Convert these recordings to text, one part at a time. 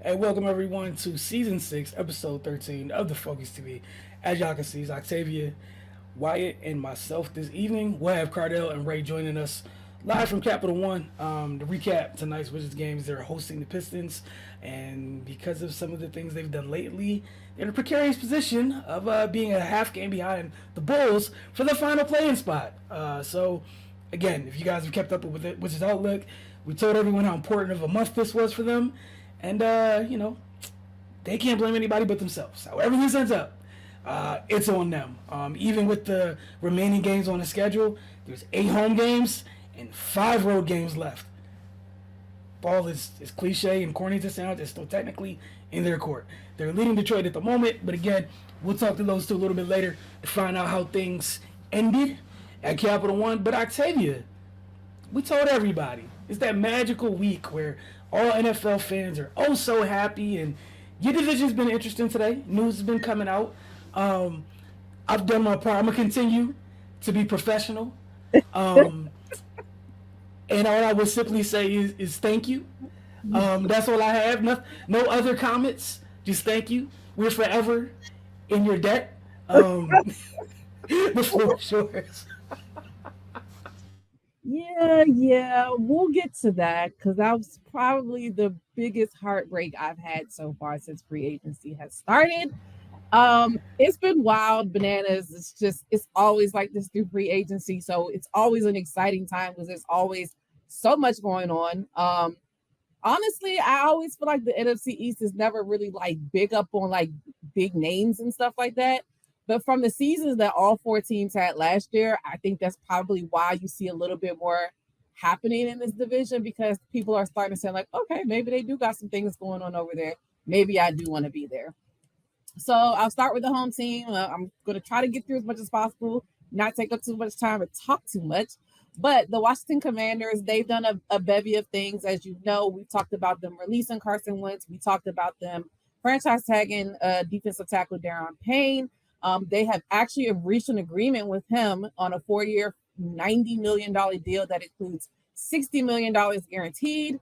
And welcome everyone to season 6, episode 13 of the Focus TV. As y'all can see, it's Octavia, Wyatt, and myself this evening. We'll have Cardell and Ray joining us live from Capital One to recap tonight's Wizards games. They're hosting the Pistons, and because of some of the things they've done lately, they're in a precarious position of being a half game behind the Bulls for the final playing spot. Again, if you guys have kept up with it, Wizards Outlook, we told everyone how important of a month this was for them. And, they can't blame anybody but themselves. However this ends up, it's on them. Even with the remaining games on the schedule, there's 8 home games and 5 road games left. Ball is cliche and corny to sound, it's still technically in their court. They're leading Detroit at the moment, but again, we'll talk to those two a little bit later to find out how things ended at Capital One. But Octavia, we told everybody, it's that magical week where all NFL fans are oh so happy, and your division's been interesting today. News has been coming out. I've done my part. I'm gonna continue to be professional, um, and all I would simply say is thank you. That's all I have. No other comments. Just thank you. We're forever in your debt. The floor is yours. Yeah, we'll get to that because that was probably the biggest heartbreak I've had so far since free agency has started. It's been wild, bananas. It's always like this through free agency, so it's always an exciting time because there's always so much going on. Honestly, I always feel like the NFC East is never really like big up on like big names and stuff like that. But from the seasons that all 4 teams had last year, I think that's probably why you see a little bit more happening in this division because people are starting to say, like, okay, maybe they do got some things going on over there. Maybe I do want to be there. So I'll start with the home team. I'm going to try to get through as much as possible, not take up too much time and talk too much. But the Washington Commanders, they've done a bevy of things. As you know, we talked about them releasing Carson Wentz. We talked about them franchise tagging defensive tackle Daron Payne. They have actually reached an agreement with him on a 4-year, $90 million deal that includes $60 million guaranteed.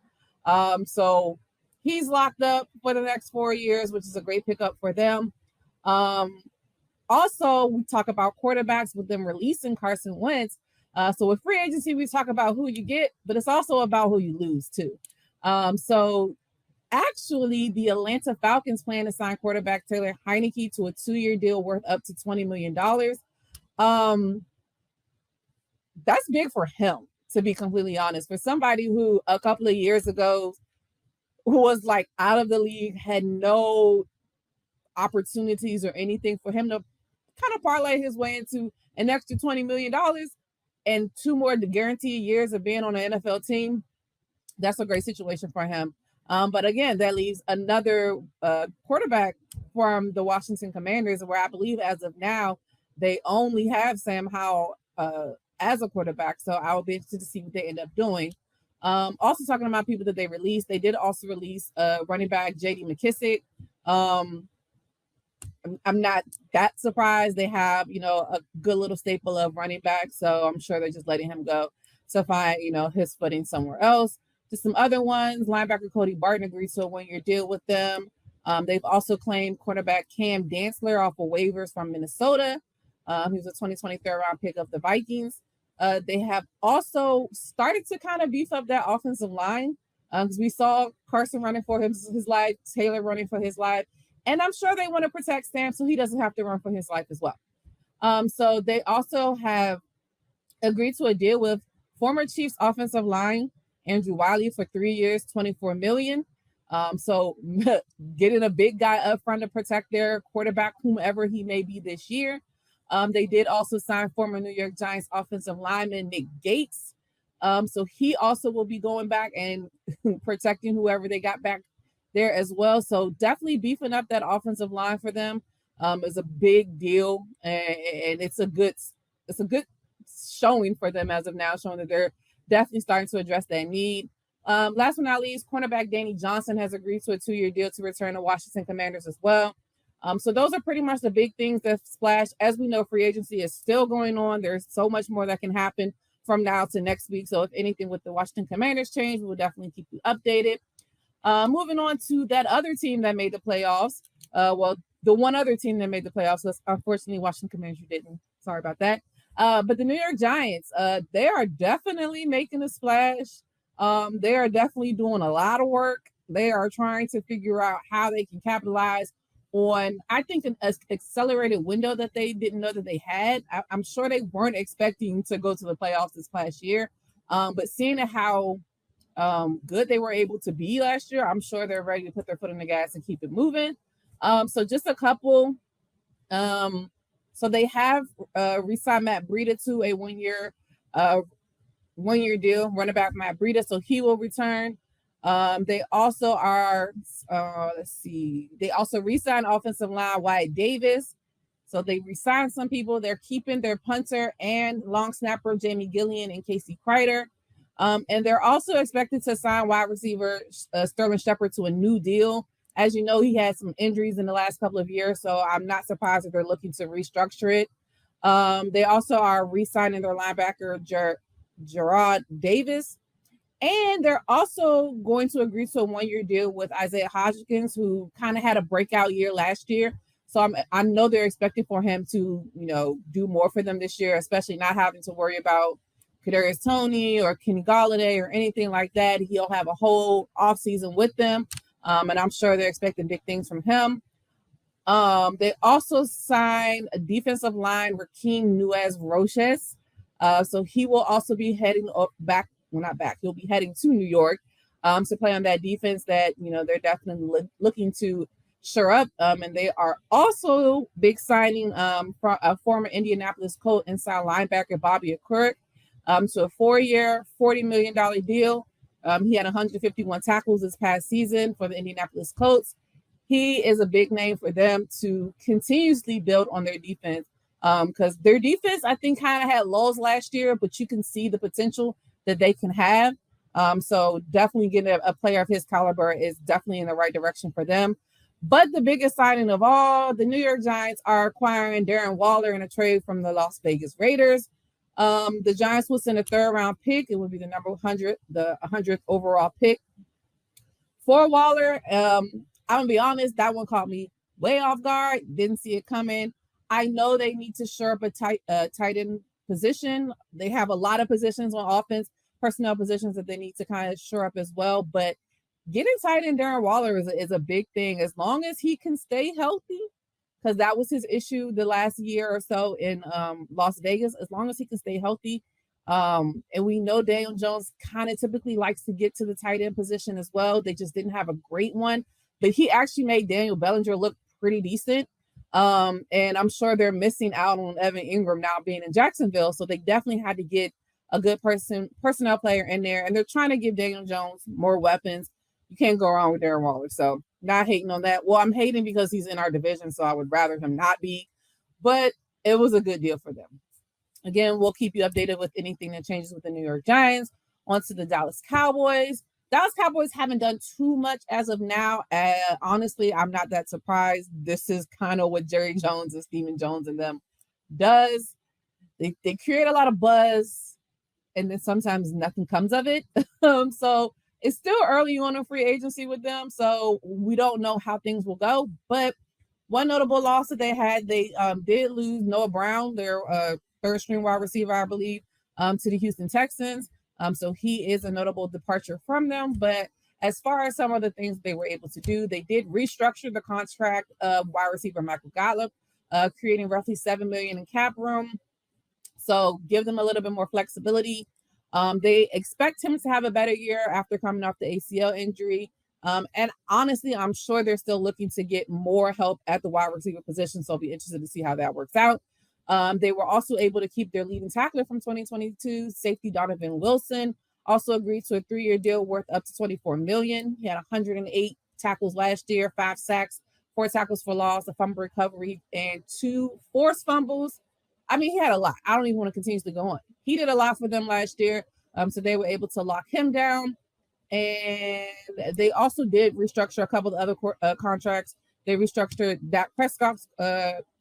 So he's locked up for the next 4 years, which is a great pickup for them. Also, we talk about quarterbacks with them releasing Carson Wentz. So with free agency, we talk about who you get, but it's also about who you lose too. So actually, the Atlanta Falcons plan to sign quarterback Taylor Heineke to a 2-year deal worth up to $20 million. That's big for him, to be completely honest. For somebody who a couple of years ago who was like out of the league, had no opportunities or anything, for him to kind of parlay his way into an extra $20 million and 2 more guaranteed years of being on an NFL team, that's a great situation for him. But again, that leaves another quarterback from the Washington Commanders, where I believe as of now, they only have Sam Howell as a quarterback. So I will be interested to see what they end up doing. Also talking about people that they released, they did also release running back J.D. McKissick. I'm not that surprised. They have, a good little staple of running back. So I'm sure they're just letting him go to find, his footing somewhere else. Just some other ones. Linebacker Cody Barton agreed to a 1-year deal with them. They've also claimed quarterback Cam Dantzler off of waivers from Minnesota. He was a 2020 third-round pick of the Vikings. They have also started to kind of beef up that offensive line because we saw Carson running for his life, Taylor running for his life. And I'm sure they want to protect Sam so he doesn't have to run for his life as well. So they also have agreed to a deal with former Chiefs offensive line Andrew Wiley for 3 years, $24 million. So getting a big guy up front to protect their quarterback, whomever he may be this year. They did also sign former New York Giants offensive lineman Nick Gates. So he also will be going back and protecting whoever they got back there as well. So definitely beefing up that offensive line for them is a big deal, and it's a good showing for them as of now, showing that they're definitely starting to address that need. Last but not least, cornerback Danny Johnson has agreed to a 2-year deal to return to Washington Commanders as well. So those are pretty much the big things that splash. As we know, free agency is still going on. There's so much more that can happen from now to next week. So if anything with the Washington Commanders change, we will definitely keep you updated. Moving on to that other team that made the playoffs. The one other team that made the playoffs was unfortunately Washington Commanders didn't. Sorry about that. But the New York Giants, they are definitely making a splash. They are definitely doing a lot of work. They are trying to figure out how they can capitalize on, I think, an accelerated window that they didn't know that they had. I'm sure they weren't expecting to go to the playoffs this past year. But seeing how good they were able to be last year, I'm sure they're ready to put their foot on the gas and keep it moving. So just a couple. So they have re-signed Matt Breida to a one-year deal, running back Matt Breida, so he will return. They also are, they also re-signed offensive line Wyatt Davis. So they re-signed some people. They're keeping their punter and long snapper Jamie Gillian and Casey Kreider. And they're also expected to sign wide receiver Sterling Shepard to a new deal. As you know, he had some injuries in the last couple of years, so I'm not surprised if they're looking to restructure it. They also are re-signing their linebacker Gerard Davis. And they're also going to agree to a one-year deal with Isaiah Hodgkins, who kind of had a breakout year last year. So I know they're expecting for him to, do more for them this year, especially not having to worry about Kadarius Toney or Kenny Golladay or anything like that. He'll have a whole offseason with them. And I'm sure they're expecting big things from him. They also signed a defensive line, Rakeem Nuez-Roches. So he will also be heading back. Well, not back. He'll be heading to New York to play on that defense that, they're definitely looking to shore up. And they are also big signing from a former Indianapolis Colt inside linebacker Bobby Okereke to a 4-year, $40 million deal. He had 151 tackles this past season for the Indianapolis Colts. He is a big name for them to continuously build on their defense because their defense, I think, kind of had lulls last year, but you can see the potential that they can have. So definitely getting a player of his caliber is definitely in the right direction for them. But the biggest signing of all, the New York Giants are acquiring Darren Waller in a trade from the Las Vegas Raiders. The Giants will send a 3rd-round pick. It would be the number 100, the 100th overall pick for Waller. I'm gonna be honest, that one caught me way off guard. Didn't see it coming. I know they need to shore up a tight end position. They have a lot of positions on offense, personnel positions that they need to kind of shore up as well. But getting tight end Darren Waller is a big thing as long as he can stay healthy, because that was his issue the last year or so in Las Vegas. As long as he can stay healthy. And we know Daniel Jones kind of typically likes to get to the tight end position as well. They just didn't have a great one, but he actually made Daniel Bellinger look pretty decent. And I'm sure they're missing out on Evan Ingram now being in Jacksonville. So they definitely had to get a good personnel player in there. And they're trying to give Daniel Jones more weapons. You can't go wrong with Darren Waller. So not hating on that. Well, I'm hating because he's in our division, so I would rather him not be. But it was a good deal for them. Again, we'll keep you updated with anything that changes with the New York Giants. On to the Dallas Cowboys. Dallas Cowboys haven't done too much as of now. Honestly, I'm not that surprised. This is kind of what Jerry Jones and Stephen Jones and them does. They create a lot of buzz, and then sometimes nothing comes of it. So it's still early on in free agency with them, so we don't know how things will go. But one notable loss that they had, they did lose Noah Brown, their 3rd-string wide receiver, I believe, to the Houston Texans. So he is a notable departure from them. But as far as some of the things they were able to do, they did restructure the contract of wide receiver Michael Gallup, creating roughly $7 million in cap room. So give them a little bit more flexibility. They expect him to have a better year after coming off the ACL injury. And honestly, I'm sure they're still looking to get more help at the wide receiver position. So I'll be interested to see how that works out. They were also able to keep their leading tackler from 2022, safety Donovan Wilson, also agreed to a 3-year deal worth up to $24 million. He had 108 tackles last year, 5 sacks, 4 tackles for loss, a fumble recovery, and 2 forced fumbles. I mean, he had a lot. I don't even want to continuously go on. He did a lot for them last year. So they were able to lock him down. And they also did restructure a couple of other contracts. They restructured Dak Prescott's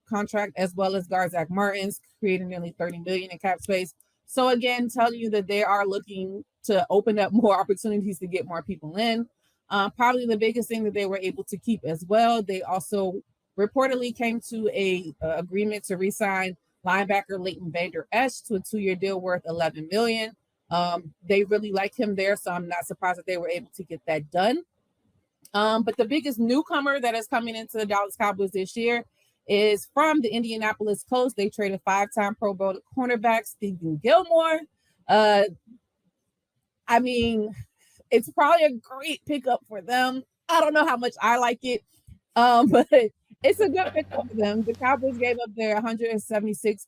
contract as well as Zach Martin's, creating nearly $30 million in cap space. So again, telling you that they are looking to open up more opportunities to get more people in. Probably the biggest thing that they were able to keep as well. They also reportedly came to a agreement to re-sign linebacker Leighton Vander Esch to a 2-year deal worth $11 million. They really like him there, so I'm not surprised that they were able to get that done. But the biggest newcomer that is coming into the Dallas Cowboys this year is from the Indianapolis Colts. They traded 5-time Pro Bowl cornerback Stephen Gilmore. I mean, it's probably a great pickup for them. I don't know how much I like it, but it's a good pickup for them. The Cowboys gave up their 176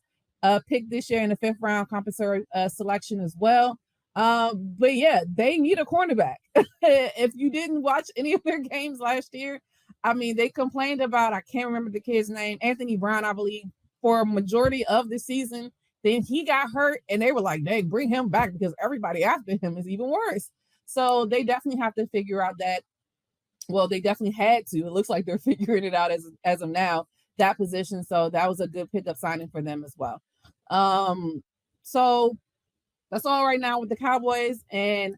pick this year in the 5th round compensatory selection as well. But yeah, they need a cornerback. If you didn't watch any of their games last year, I mean, they complained about, I can't remember the kid's name, Anthony Brown, I believe, for a majority of the season. Then he got hurt, and they were like, "Dang, bring him back because everybody after him is even worse." So they definitely have to figure out that. Well, they definitely had to. It looks like they're figuring it out as of now, that position. So that was a good pickup signing for them as well. So that's all right now with the Cowboys, and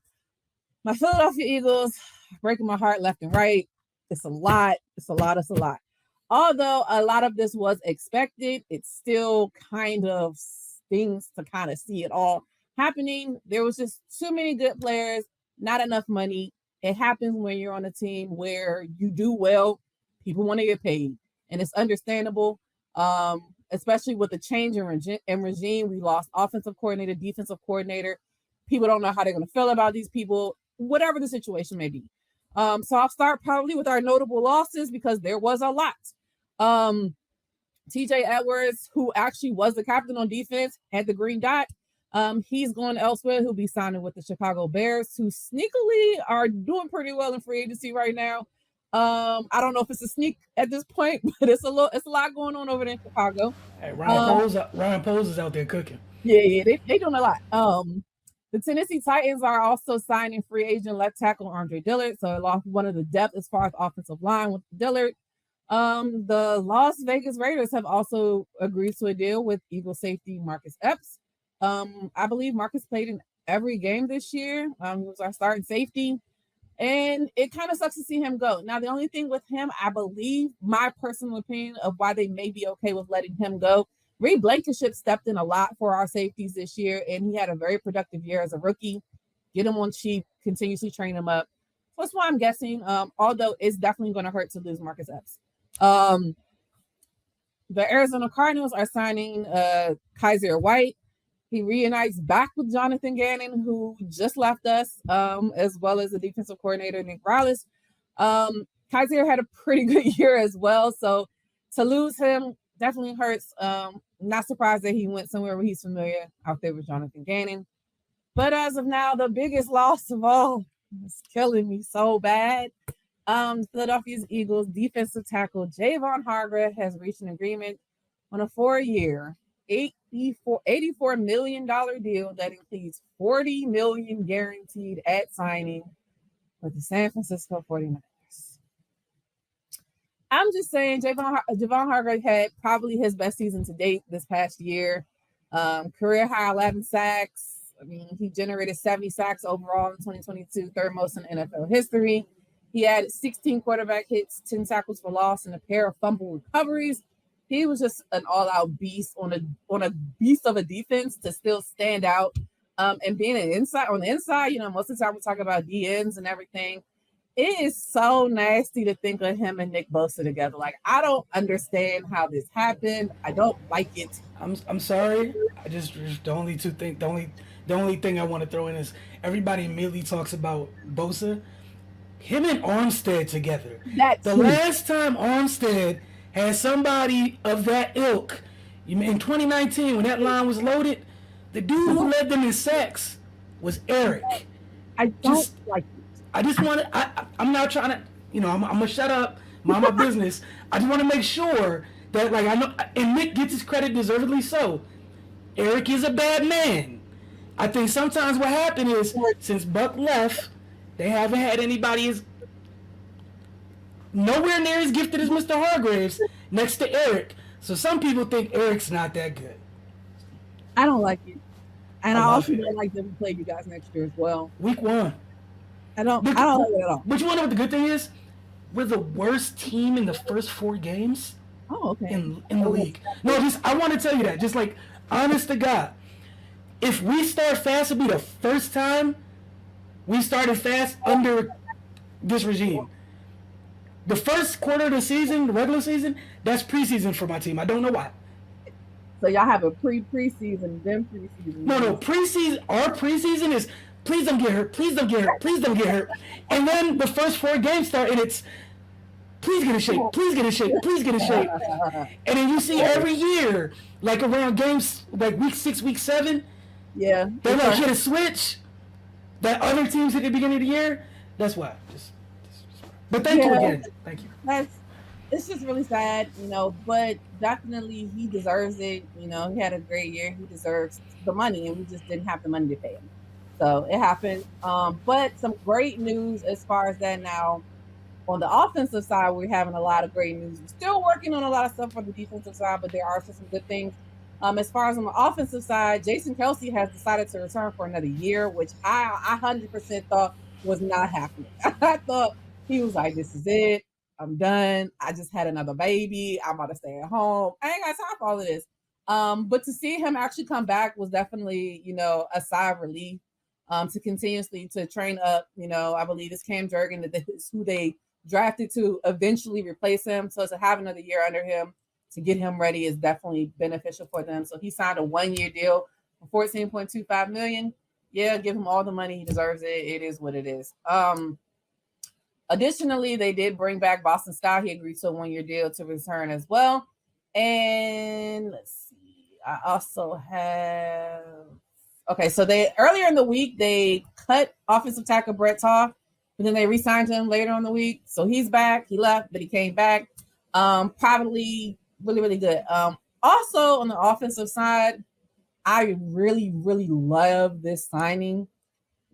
my Philadelphia Eagles breaking my heart left and right. It's a lot. It's a lot. It's a lot. Although a lot of this was expected, it still kind of stings to kind of see it all happening. There was just too many good players, not enough money. It happens when you're on a team where you do well, people want to get paid, and it's understandable. Especially with the change in regime, we lost offensive coordinator, defensive coordinator. People don't know how they're going to feel about these people, whatever the situation may be. So I'll start probably with our notable losses because there was a lot. TJ Edwards, who actually was the captain on defense, had the green dot. He's going elsewhere. He'll be signing with the Chicago Bears, who sneakily are doing pretty well in free agency right now. I don't know if it's a sneak at this point, but it's a lot going on over there in Chicago. Hey, Ryan Poles is out there cooking. Yeah, they doing a lot. The Tennessee Titans are also signing free agent left tackle Andre Dillard, so it lost one of the depth as far as offensive line with Dillard. The Las Vegas Raiders have also agreed to a deal with Eagle safety Marcus Epps. I believe Marcus played in every game this year. He was our starting safety, and it kind of sucks to see him go. Now, the only thing with him, I believe, my personal opinion of why they may be okay with letting him go, Reed Blankenship stepped in a lot for our safeties this year, and he had a very productive year as a rookie. Get him on cheap, continuously train him up. So that's why I'm guessing, although it's definitely going to hurt to lose Marcus Epps. The Arizona Cardinals are signing Kaiser White. He reunites back with Jonathan Gannon, who just left us, as well as the defensive coordinator, Nick Rallis. Kaiser had a pretty good year as well, so to lose him definitely hurts. Not surprised that he went somewhere where he's familiar out there with Jonathan Gannon. But as of now, the biggest loss of all is killing me so bad. Philadelphia Eagles defensive tackle Javon Hargrave has reached an agreement on a 4-year, $84 million deal that includes $40 million guaranteed at signing with the San Francisco 49ers. I'm just saying, Javon Hargrave had probably his best season to date this past year. Career high 11 sacks. I mean, he generated 70 sacks overall in 2022, third most in NFL history. He had 16 quarterback hits, 10 tackles for loss, and a pair of fumble recoveries. He was just an all-out beast on a beast of a defense to still stand out. And being on the inside, you know, most of the time we talk about DNs and everything. It is so nasty to think of him and Nick Bosa together. Like, I don't understand how this happened. I don't like it. I'm sorry. I just the only thing I want to throw in is everybody immediately talks about Bosa. Him and Armstead together. The last time Armstead had somebody of that ilk, in 2019 when that line was loaded, the dude who led them in sacks was Eric. I don't like it. I just want to. I'm not trying to. You know, I'm gonna shut up, mind my business. I just want to make sure that, like, I know, and Nick gets his credit deservedly so. Eric is a bad man. I think sometimes what happened is since Buck left, they haven't had anybody as nowhere near as gifted as Mr. Hargraves next to Eric. So some people think Eric's not that good. I don't like it. And I also don't like them to play you guys next year as well. Week 1. I don't like it at all. But you want to know what the good thing is? We're the worst team in the first 4 games Oh, okay. in the league. No, just I want to tell you that. Just like honest to God, if we start fast, it'll be the first time we started fast under this regime. The first quarter of the season, the regular season, that's preseason for my team. I don't know why. So y'all have a preseason, then preseason. No, preseason. Our preseason is please don't get hurt, please don't get hurt, please don't get hurt, and then the first 4 games start, and it's please get in shape, please get in shape, please get in shape, and then you see every year, like around games like week 6, week 7, Yeah. they like hit a switch that other teams hit at the beginning of the year. That's why. But thank you again. Thank you. It's just really sad, but definitely he deserves it. He had a great year. He deserves the money, and we just didn't have the money to pay him. So it happened. But some great news as far as that now. On the offensive side, we're having a lot of great news. We're still working on a lot of stuff for the defensive side, but there are some good things. As far as on the offensive side, Jason Kelce has decided to return for another year, which I 100% thought was not happening. I thought he was like, this is it. I'm done. I just had another baby. I'm about to stay at home. I ain't got time for all of this. But to see him actually come back was definitely, a sigh of relief. To continuously to train up, I believe it's Cam Jurgen that is who they drafted to eventually replace him. So to have another year under him to get him ready is definitely beneficial for them. So he signed a 1-year deal for $14.25 million. Yeah, give him all the money. He deserves it. It is what it is. Additionally, they did bring back Boston Scott. He agreed to a 1-year deal to return as well. And let's see. I also have so they earlier in the week they cut offensive tackle Brett Toth, but then they re-signed him later on the week. So he's back. He left, but he came back. Probably really, really good. Also on the offensive side, I really, really love this signing.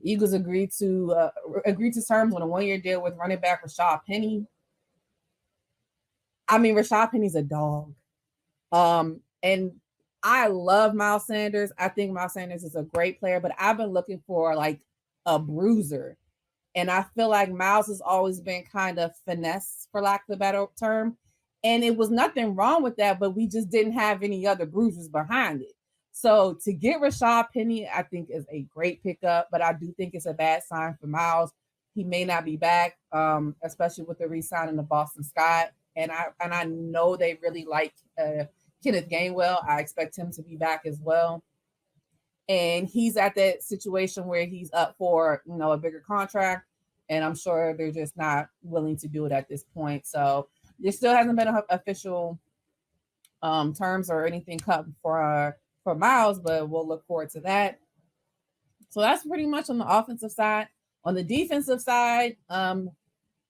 Eagles agreed to terms on a 1-year deal with running back Rashad Penny. I mean, Rashad Penny's a dog. And I love Miles Sanders. I think Miles Sanders is a great player, but I've been looking for like a bruiser. And I feel like Miles has always been kind of finesse, for lack of a better term. And it was nothing wrong with that, but we just didn't have any other bruisers behind it. So to get Rashad Penny, I think is a great pickup, but I do think it's a bad sign for Miles. He may not be back, especially with the re-signing of Boston Scott. And I know they really like Kenneth Gainwell. I expect him to be back as well. And he's at that situation where he's up for, a bigger contract. And I'm sure they're just not willing to do it at this point. So there still hasn't been an official terms or anything cut for Miles, but we'll look forward to that. So that's pretty much on the offensive side. On the defensive side,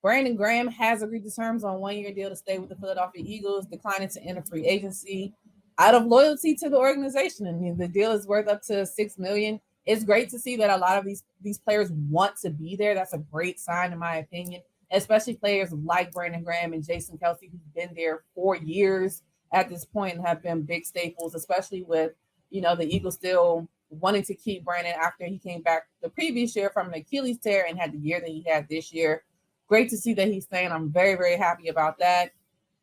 Brandon Graham has agreed to terms on a 1-year deal to stay with the Philadelphia Eagles, declining to enter free agency out of loyalty to the organization. I mean, the deal is worth up to $6 million. It's great to see that a lot of these players want to be there. That's a great sign, in my opinion, especially players like Brandon Graham and Jason Kelce, who've been there for years at this point and have been big staples, especially with, the Eagles still wanting to keep Brandon after he came back the previous year from an Achilles tear and had the year that he had this year. Great to see that he's staying. I'm very, very happy about that.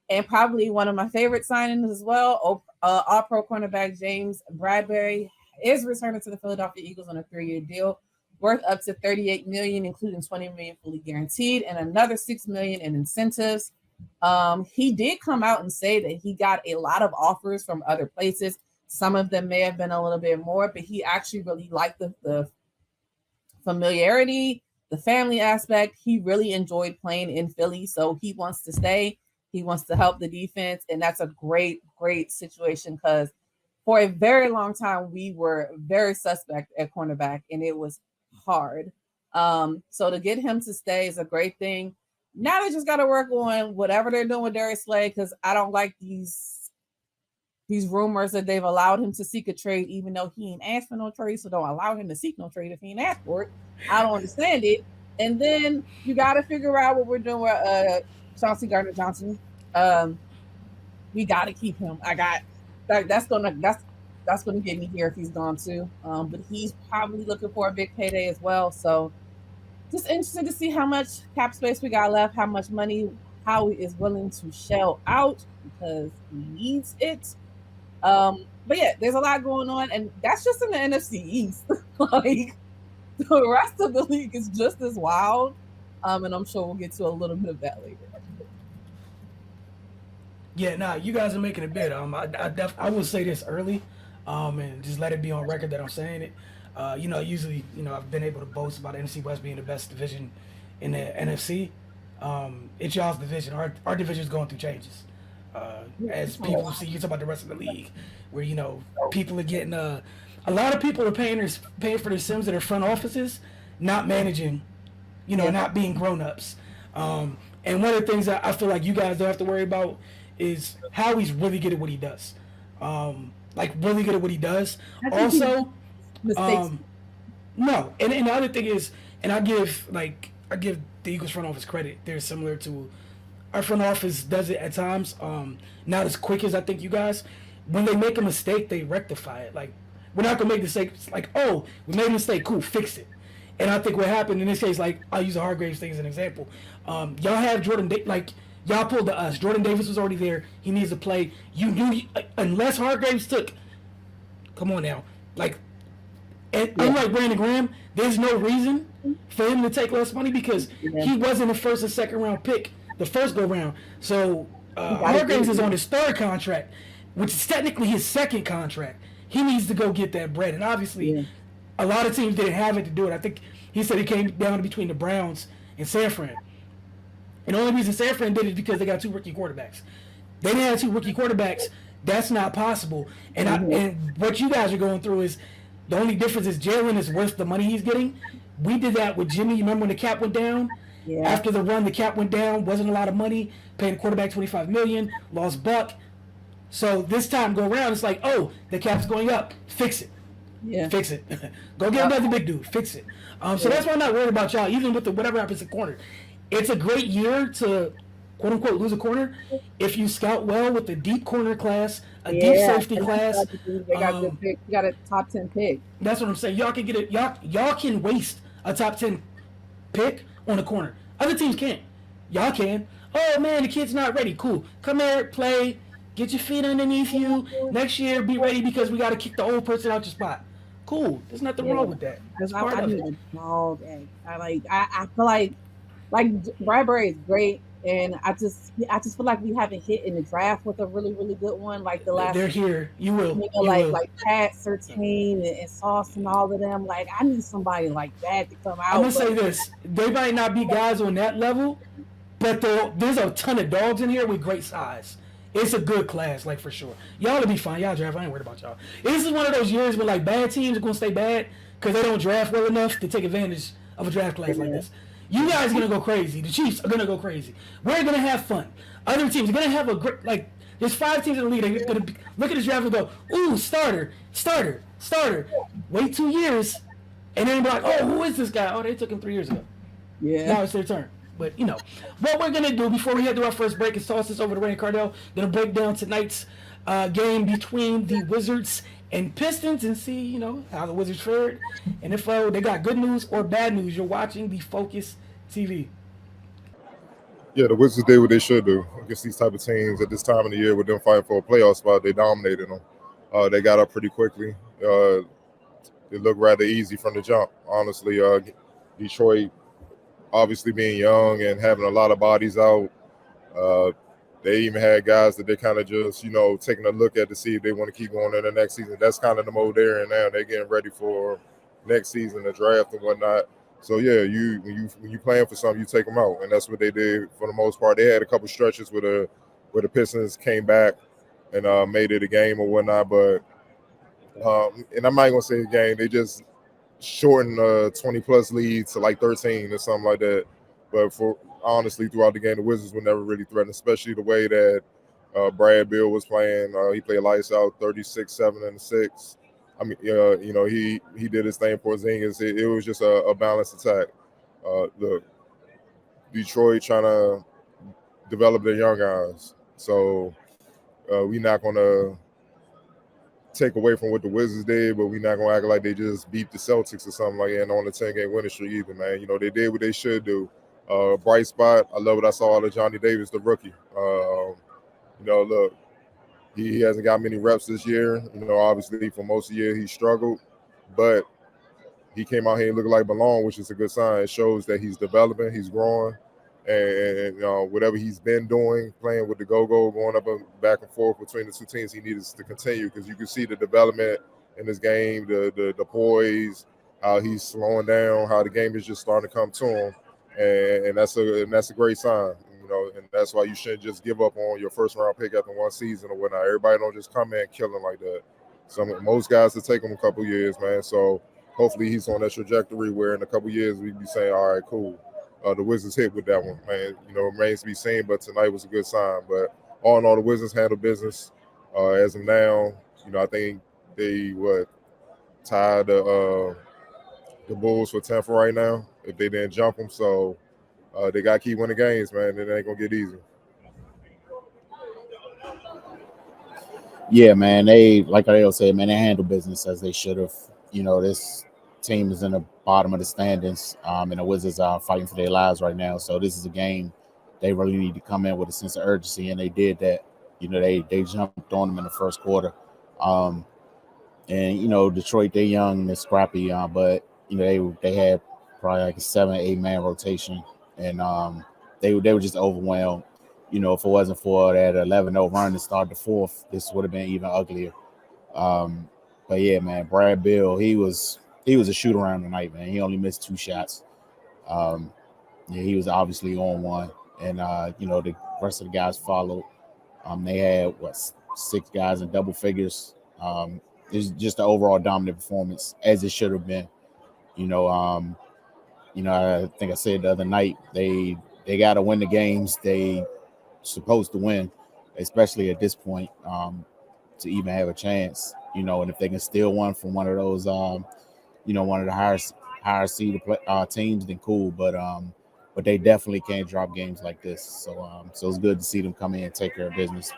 And probably one of my favorite signings as well, all-pro cornerback James Bradbury is returning to the Philadelphia Eagles on a 3-year deal worth up to $38 million, including $20 million fully guaranteed and another $6 million in incentives. He did come out and say that he got a lot of offers from other places. Some of them may have been a little bit more, but he actually really liked the familiarity, the family aspect. He really enjoyed playing in Philly, so he wants to stay. He wants to help the defense, and that's a great, great situation because for a very long time, we were very suspect at cornerback, and it was hard. So to get him to stay is a great thing. Now they just got to work on whatever they're doing with Darius Slay because I don't like these rumors that they've allowed him to seek a trade, even though he ain't asked for no trade. So don't allow him to seek no trade if he ain't asked for it. I don't understand it. And then you got to figure out what we're doing with Chauncey Gardner-Johnson. We got to keep him. That's gonna get me here if he's gone too. But he's probably looking for a big payday as well. So just interested to see how much cap space we got left, how much money Howie is willing to shell out because he needs it. But yeah, there's a lot going on, and that's just in the NFC East. Like the rest of the league is just as wild. And I'm sure we'll get to a little bit of that later. Yeah, nah, you guys are making it big. I will say this early, and just let it be on record that I'm saying it. Usually, I've been able to boast about NFC West being the best division in the NFC. It's y'all's division. Our division is going through changes. As people see, you talk about the rest of the league, where people are getting a lot of people are paying for their Sims at their front offices, not managing, not being grown ups. And one of the things that I feel like you guys don't have to worry about is how he's really good at what he does. Like really good at what he does. Also, Mistakes. no. And the other thing is, and I give the Eagles front office credit. They're similar to our front office does it at times. Not as quick as I think you guys. When they make a mistake, they rectify it. Like we're not gonna make mistakes. Like, oh, we made a mistake. Cool, fix it. And I think what happened in this case, like I'll use the Hargraves thing as an example. Y'all have y'all pulled to us. Jordan Davis was already there. He needs to play. You knew unless Hargraves took. Come on now, unlike Brandon Graham, there's no reason for him to take less money because he wasn't a first or second round pick the first go round. So Hargraves is on his third contract, which is technically his second contract. He needs to go get that bread, and obviously, a lot of teams didn't have it to do it. I think he said he came down between the Browns and San Fran. And the only reason San Fran did it is because they got two rookie quarterbacks. They didn't have two rookie quarterbacks. That's not possible. And what you guys are going through is the only difference is Jalen is worth the money he's getting. We did that with Jimmy. You remember when the cap went down? Yeah. After the run, the cap went down. Wasn't a lot of money. Paying the quarterback $25 million. Lost Buck. So this time go around, it's like, oh, the cap's going up. Fix it. Yeah. Fix it. Go get another big dude. Fix it. So that's why I'm not worried about y'all, even with whatever happens at corner. It's a great year to, quote unquote, lose a corner if you scout well with a deep corner class, a deep safety class. They got good pick. You got a top 10 pick. That's what I'm saying. Y'all can get it. Y'all can waste a top 10 pick on a corner. Other teams can't. Y'all can. Oh man, the kid's not ready. Cool. Come here, play. Get your feet underneath you. Next year, be ready because we got to kick the old person out your spot. Cool. There's nothing wrong with that. That's part of it. I feel like Bradbury is great, and I just feel like we haven't hit in the draft with a really, really good one. Like the last, they're here. You will. Like Pat Surtain and Sauce and all of them. Like I need somebody like that to come out. I'm gonna say this: they might not be guys on that level, but there's a ton of dogs in here with great size. It's a good class, like for sure. Y'all will be fine. Y'all draft. I ain't worried about y'all. This is one of those years where like bad teams are gonna stay bad because they don't draft well enough to take advantage of a draft class like this. You guys are gonna go crazy. The Chiefs are gonna go crazy. We're gonna have fun. Other teams are gonna have a great There's 5 teams in the league. They're gonna look at this draft and go, "Ooh, starter." Wait 2 years, and then be like, "Oh, who is this guy? Oh, they took him 3 years ago." Yeah. Now it's their turn. But what we're gonna do before we head to our first break is toss this over to Ray and Cardell. Gonna break down tonight's game between the Wizards and Pistons and see, how the Wizards fared. And if they got good news or bad news, you're watching the Focus TV. Yeah, the Wizards did what they should do against these type of teams at this time of the year with them fighting for a playoff spot. They dominated them. They got up pretty quickly. It looked rather easy from the jump, honestly. Detroit, obviously being young and having a lot of bodies out, they even had guys that they kind of just, taking a look at to see if they want to keep going in the next season. That's kind of the mode they're in now. They're getting ready for next season, the draft and whatnot. So yeah, when you playing for something, you take them out, and that's what they did for the most part. They had a couple stretches where the Pistons came back and made it a game or whatnot, but and I'm not gonna say a game. They just shortened a 20-plus lead to like 13 or something like that. But honestly, throughout the game, the Wizards were never really threatened, especially the way that Brad Beal was playing. He played lights out, 36, 7, and 6. I mean, he did his thing for Porzingis. It was just a balanced attack. Look, Detroit trying to develop their young guys. So we're not going to take away from what the Wizards did, but we're not gonna act like they just beat the Celtics or something like that and on the 10-game winning streak either, man. You know, they did what they should do. Bright spot. I love what I saw out of Johnny Davis, the rookie. You know, look, he hasn't got many reps this year. You know, obviously for most of the year he struggled, but he came out here looking like belong, which is a good sign. It shows that he's developing, he's growing, and whatever he's been doing, playing with the go-go, going up and back and forth between the two teams, he needs to continue because you can see the development in this game, the poise, how he's slowing down, how the game is just starting to come to him, and that's a great sign. You know, and that's why you shouldn't just give up on your first-round pick after one season or whatnot. Everybody don't just come in killing like that. Most guys will take him a couple years, man. So hopefully he's on that trajectory where in a couple years we'd be saying, all right, cool. The Wizards hit with that one, man. You know, it remains to be seen, but tonight was a good sign. But all in all, the Wizards handle business as of now. You know, I think they tied the Bulls for 10th right now if they didn't jump them. So they got to keep winning games, man. It ain't going to get easy. Yeah, man. They, like I said, man, they handle business as they should have. You know, this team is in the bottom of the standings, and the Wizards are fighting for their lives right now. So this is a game they really need to come in with a sense of urgency, and they did that. You know, they jumped on them in the first quarter. And, you know, Detroit, they're young and they're scrappy, but, you know, they had probably like a 7-8 man rotation, and they were just overwhelmed. You know, if it wasn't for that 11-0 run to start the fourth, this would have been even uglier. But yeah, man, Brad Beal, he was a shoot around tonight, man. He only missed 2 shots. Yeah, he was obviously on one, and you know, the rest of the guys followed. They had 6 guys in double figures. It's just an overall dominant performance, as it should have been. You know, I think I said the other night they got to win the games they supposed to win, especially at this point, to even have a chance. You know, and if they can steal one from one of those, you know, one of the higher seed teams, then cool. But they definitely can't drop games like this. So it's good to see them come in and take care of business.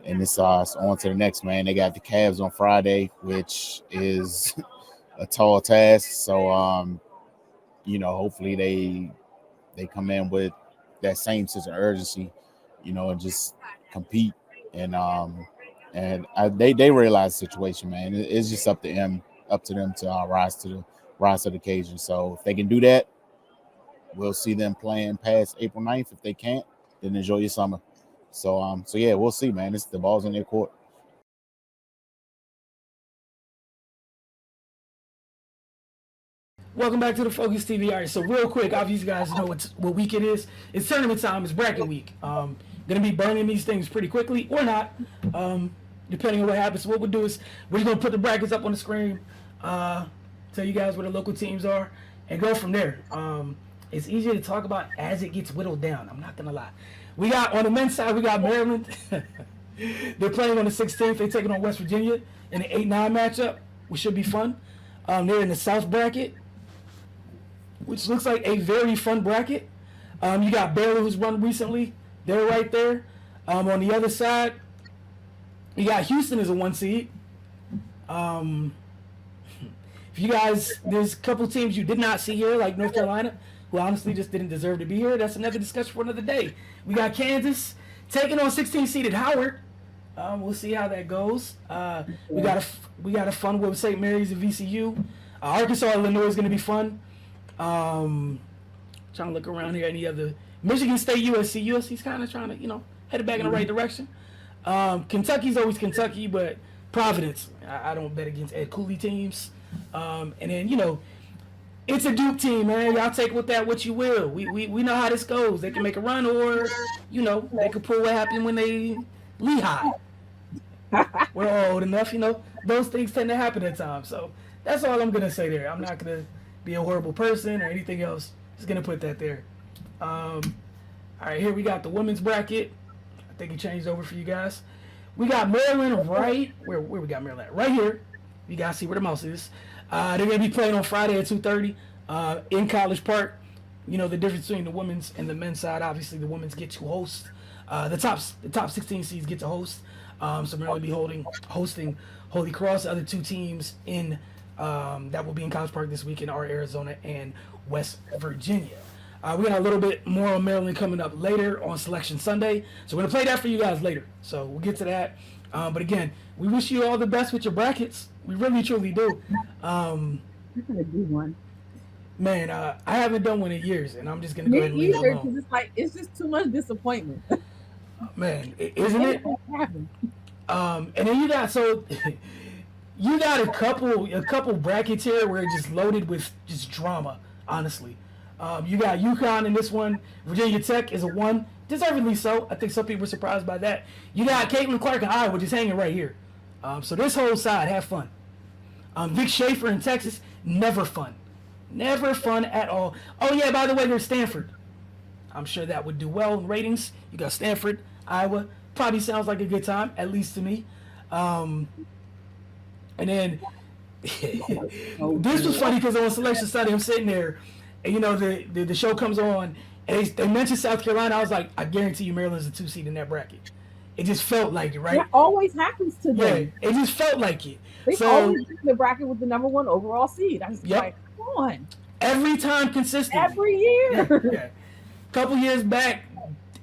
And it's on to the next, man. They got the Cavs on Friday, which is a tall task. So you know, hopefully they come in with that same sense of urgency, you know, and just compete. And they realize the situation, man. It's just up to them to rise to the occasion. So if they can do that, we'll see them playing past April 9th. If they can't, then enjoy your summer. So yeah, we'll see, man. The ball's in their court. Welcome back to the Focus TV. All right, so real quick, obviously you guys know what week it is. It's tournament time. It's bracket week. Gonna be burning these things pretty quickly or not, depending on what happens. What we'll do is we're gonna put the brackets up on the screen, tell you guys where the local teams are, and go from there. It's easier to talk about as it gets whittled down. I'm not gonna lie. We got on the men's side, we got Maryland. They're playing on the 16th. They're taking on West Virginia in an 8-9 matchup, which should be fun. They're in the South bracket, which looks like a very fun bracket. You got Baylor, who's won recently. They're right there. On the other side, you got Houston as a 1 seed. If you guys, there's a couple teams you did not see here, like North Carolina, who honestly just didn't deserve to be here. That's another discussion for another day. We got Kansas taking on 16-seeded Howard. We'll see how that goes. We got a fun one with St. Mary's and VCU. Arkansas, Illinois is going to be fun. Trying to look around here. Any other Michigan State, USC. USC's kind of trying to, you know, headed back in the right direction. Kentucky's always Kentucky, but Providence, I don't bet against Ed Cooley teams. And then, you know, it's a Duke team, man. Y'all take with that what you will. We know how this goes. They can make a run, or, you know, they could pull what happened when they Lehigh. We're all old enough, you know. Those things tend to happen at times. So that's all I'm gonna say there. I'm not gonna be a horrible person or anything else. Just gonna put that there. All right, here we got the women's bracket. I think it changed over for you guys. We got Maryland right where we got Maryland right here. You guys see where the mouse is. They're gonna be playing on Friday at 2:30 in College Park. You know the difference between the women's and the men's side. Obviously, the women's get to host The top 16 seeds get to host. So we're going to be hosting Holy Cross. The other two teams in that will be in College Park this weekend are Arizona and West Virginia. We got a little bit more on Maryland coming up later on Selection Sunday. So we're going to play that for you guys later. So we'll get to that. But again, we wish you all the best with your brackets. We really, truly do. I'm going to do one. Man, I haven't done one in years, and I'm just going to go ahead and leave it alone. It's like, it's just too much disappointment. Man, isn't it? And then you got a couple brackets here where it's just loaded with just drama, honestly. You got UConn in this one. Virginia Tech is a 1. Deservedly so. I think some people were surprised by that. You got Caitlin Clark in Iowa just hanging right here. So this whole side, have fun. Vic Schaefer in Texas, never fun. Never fun at all. Oh, yeah, by the way, there's Stanford. I'm sure that would do well in ratings. You got Stanford, Iowa. Probably sounds like a good time, at least to me. And then this was funny because on Selection Sunday, I'm sitting there, and the show comes on, and they mentioned South Carolina. I was like, I guarantee you Maryland's a 2 seed in that bracket. It just felt like it, right? That always happens to them. Yeah, it just felt like it. They always in the bracket with the number 1 overall seed. I was like, come on. Every time consistent. Every year. Yeah. Couple years back,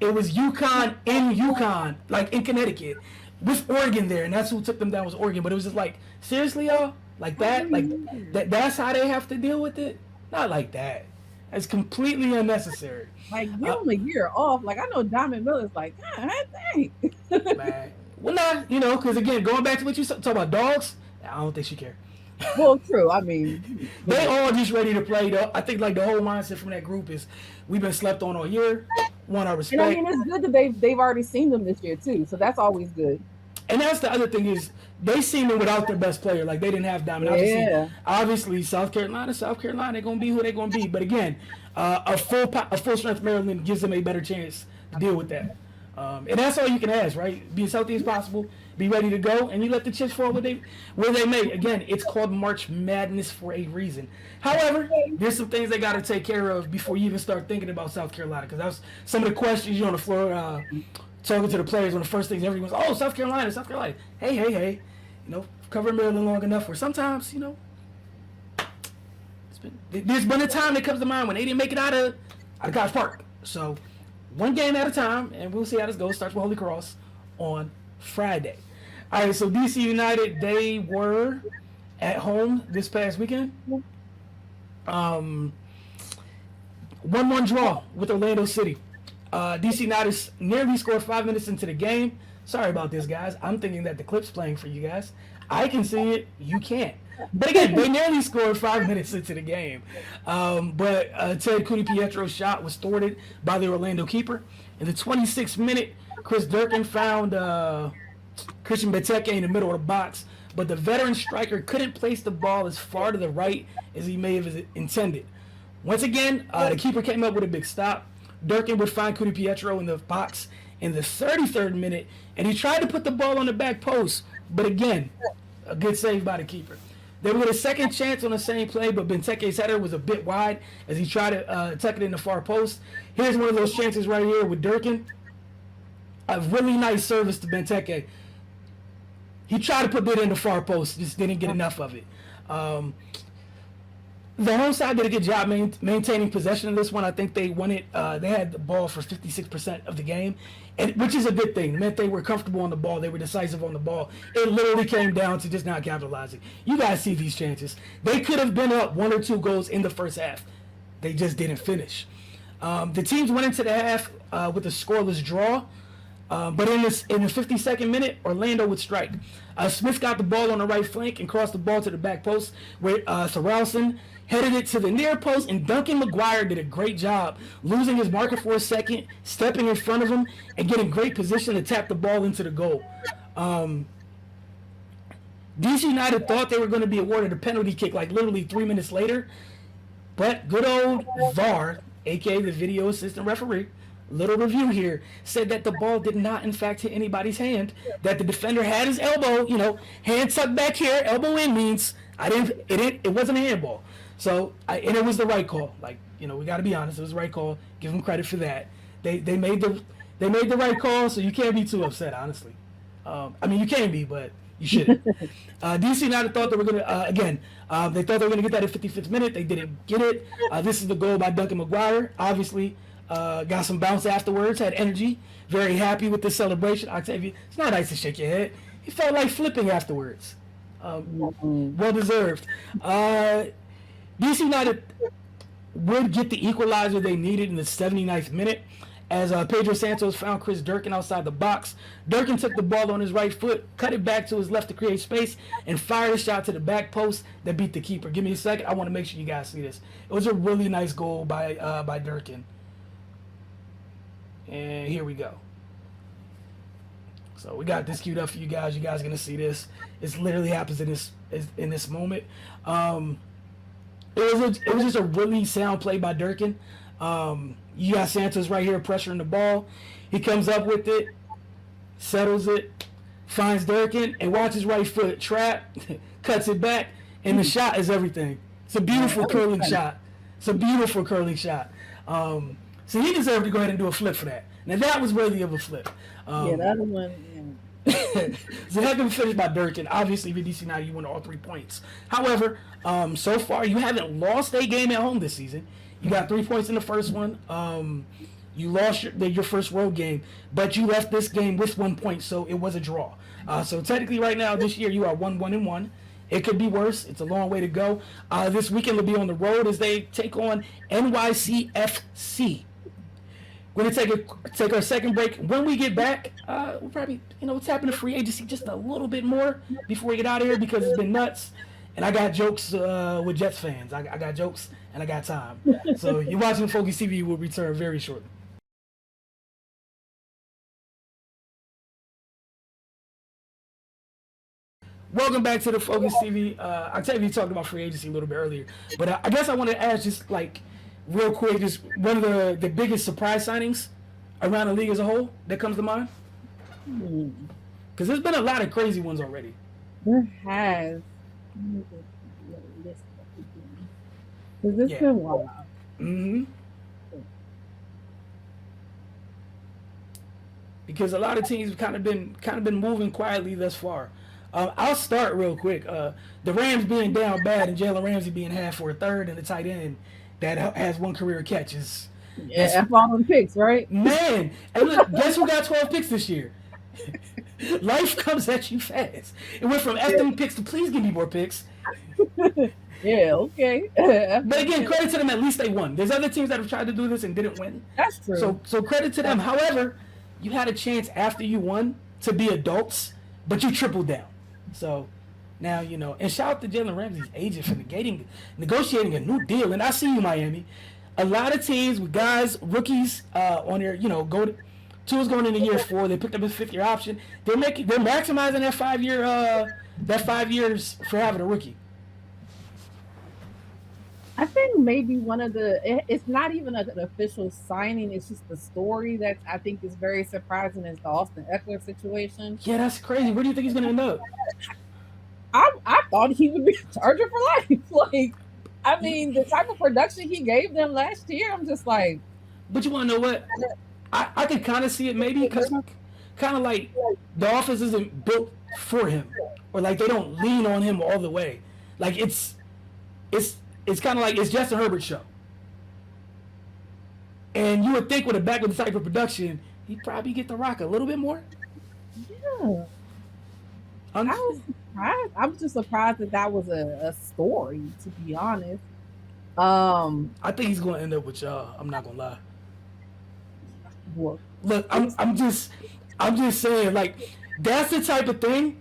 it was UConn in UConn, like in Connecticut, with Oregon there, and that's who took them down was Oregon. But it was just like, seriously, y'all? Like that? That's how they have to deal with it? Not like that. It's completely unnecessary. Like, give them a year off. Like, I know Diamond Miller's like, God dang. Man. Well, not, because again, going back to what you talk about dogs, I don't think she cares. Well, true. I mean, they all just ready to play. Though I think like the whole mindset from that group is we've been slept on all year. Want our respect. And I mean, it's good that they've already seen them this year too. So that's always good. And that's the other thing is they seen them without their best player. Like they didn't have Diamond. Yeah. Obviously, South Carolina, they're gonna be who they're gonna be. But again, a full strength Maryland gives them a better chance to deal with that. And that's all you can ask, right? Be as healthy as possible, be ready to go, and you let the chips fall where they may. Again, it's called March Madness for a reason. However, there's some things they got to take care of before you even start thinking about South Carolina, because that was some of the questions on the floor talking to the players. One of the first things everyone's, oh, South Carolina. Hey. Cover Maryland long enough where sometimes, there's been a time that comes to mind when they didn't make it out of College Park. So, one game at a time, and we'll see how this goes. Starts with Holy Cross on Friday. All right, so DC United, they were at home this past weekend. 1-1 draw with Orlando City. DC United nearly scored 5 minutes into the game. Sorry about this, guys. I'm thinking that the clip's playing for you guys. I can see it. You can't. But again, they nearly scored 5 minutes into the game. But Ted Cunipietro's shot was thwarted by the Orlando keeper. In the 26th minute, Chris Durkin found Christian Benteke in the middle of the box, but the veteran striker couldn't place the ball as far to the right as he may have intended. Once again, the keeper came up with a big stop. Durkin would find Cunipietro in the box in the 33rd minute, and he tried to put the ball on the back post, but again, a good save by the keeper. They would get a second chance on the same play, but Benteke's header was a bit wide as he tried to tuck it in the far post. Here's one of those chances right here with Durkin. A really nice service to Benteke. He tried to put that in the far post, just didn't get enough of it. The home side did a good job maintaining possession of this one. I think they won it. They had the ball for 56% of the game, which is a good thing. It meant they were comfortable on the ball. They were decisive on the ball. It literally came down to just not capitalizing. You guys see these chances. They could have been up 1 or 2 goals in the first half. They just didn't finish. The teams went into the half with a scoreless draw. But in the 52nd minute, Orlando would strike. Smith got the ball on the right flank and crossed the ball to the back post, where Thoralson headed it to the near post, and Duncan McGuire did a great job losing his marker for a second, stepping in front of him, and getting great position to tap the ball into the goal. DC United thought they were going to be awarded a penalty kick like literally 3 minutes later, but good old VAR, aka the video assistant referee, little review here, said that the ball did not in fact hit anybody's hand, that the defender had his elbow, hand tucked back here, elbow in means it wasn't a handball. So, and it was the right call. We got to be honest, it was the right call. Give them credit for that. They They made the right call, so you can't be too upset, honestly. I mean, you can be, but you shouldn't. DC United thought they were going to, they thought they were going to get that at 55th minute. They didn't get it. This is the goal by Duncan McGuire. Obviously, got some bounce afterwards, had energy, very happy with the celebration. Octavia, it's not nice to shake your head. He felt like flipping afterwards. Well deserved. DC United would get the equalizer they needed in the 79th minute as Pedro Santos found Chris Durkin outside the box. Durkin took the ball on his right foot, cut it back to his left to create space, and fired a shot to the back post that beat the keeper. Give me a second. I want to make sure you guys see this. It was a really nice goal by Durkin. And here we go. So we got this queued up for you guys. You guys are gonna see this. It literally happens in this moment. It was just a really sound play by Durkin. You got Santos right here pressuring the ball. He comes up with it, settles it, finds Durkin, and watch his right foot trap, cuts it back, and the shot is everything. It's a beautiful curling shot. So he deserved to go ahead and do a flip for that. Now that was worthy of a flip. That one. So heck of a finish by Durkin. Obviously, with DC United, you won all 3 points. However, so far you haven't lost a game at home this season. You got 3 points in the first one. You lost your first road game, but you left this game with 1 point, so it was a draw. So technically, right now this year you are 1-1-1. It could be worse. It's a long way to go. This weekend will be on the road as they take on NYCFC. We're gonna take our second break. When we get back, we'll probably let's happen to free agency just a little bit more before we get out of here because it's been nuts. And I got jokes with Jets fans. I got jokes and I got time. So you're watching Focus TV. Will return very shortly. Welcome back to the Focus TV. I tell you, we talked about free agency a little bit earlier, but I guess I want to ask just real quick, just one of the biggest surprise signings around the league as a whole that comes to mind? Because there's been a lot of crazy ones already. There has. Because it's been wild. Mm-hmm. Because a lot of teams have kind of been moving quietly thus far. I'll start real quick. The Rams being down bad and Jalen Ramsey being half for a third and the tight end that has one career catch is F all them picks, right? Man, and look, guess who got 12 picks this year? Life comes at you fast. It went from F them picks to please give me more picks. Yeah, okay. But again, credit to them, at least they won. There's other teams that have tried to do this and didn't win. That's true. So credit to them. However, you had a chance after you won to be adults, but you tripled down. So now, and shout out to Jalen Ramsey's agent for negotiating a new deal. And I see you, Miami. A lot of teams with guys, rookies on their, Tua's going into year 4. They picked up his 5th-year option. They're maximizing that 5 years for having a rookie. I think maybe it's not even an official signing. It's just the story that I think is very surprising is the Austin Eckler situation. Yeah, that's crazy. Where do you think he's going to end up? I thought he would be a Charger for life. The type of production he gave them last year, I'm just like. But you want to know what? I can kind of see it maybe because kind of like the offense isn't built for him, or like they don't lean on him all the way. Like it's kind of like it's Justin Herbert's show. And you would think with a back with the type of production, he'd probably get the rock a little bit more. Yeah. I was surprised. I was just surprised that was a story, to be honest. I think he's going to end up with y'all. I'm not going to lie. What? Look, I'm just saying, like, that's the type of thing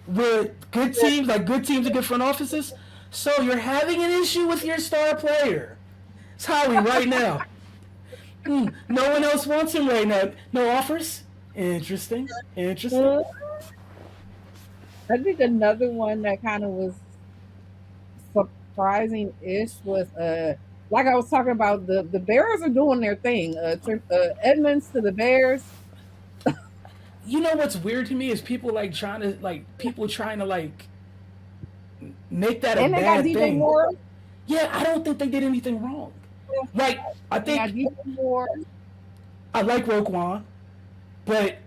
where good teams are good front offices. So you're having an issue with your star player. It's Howie right now. No one else wants him right now. No offers? Interesting. I think another one that kind of was surprising-ish was, like I was talking about, the Bears are doing their thing. Edmonds to the Bears. You know what's weird to me is people trying to make that a bad thing. Moore. Yeah, I don't think they did anything wrong. Like I think DJ Moore. I like Roquan. but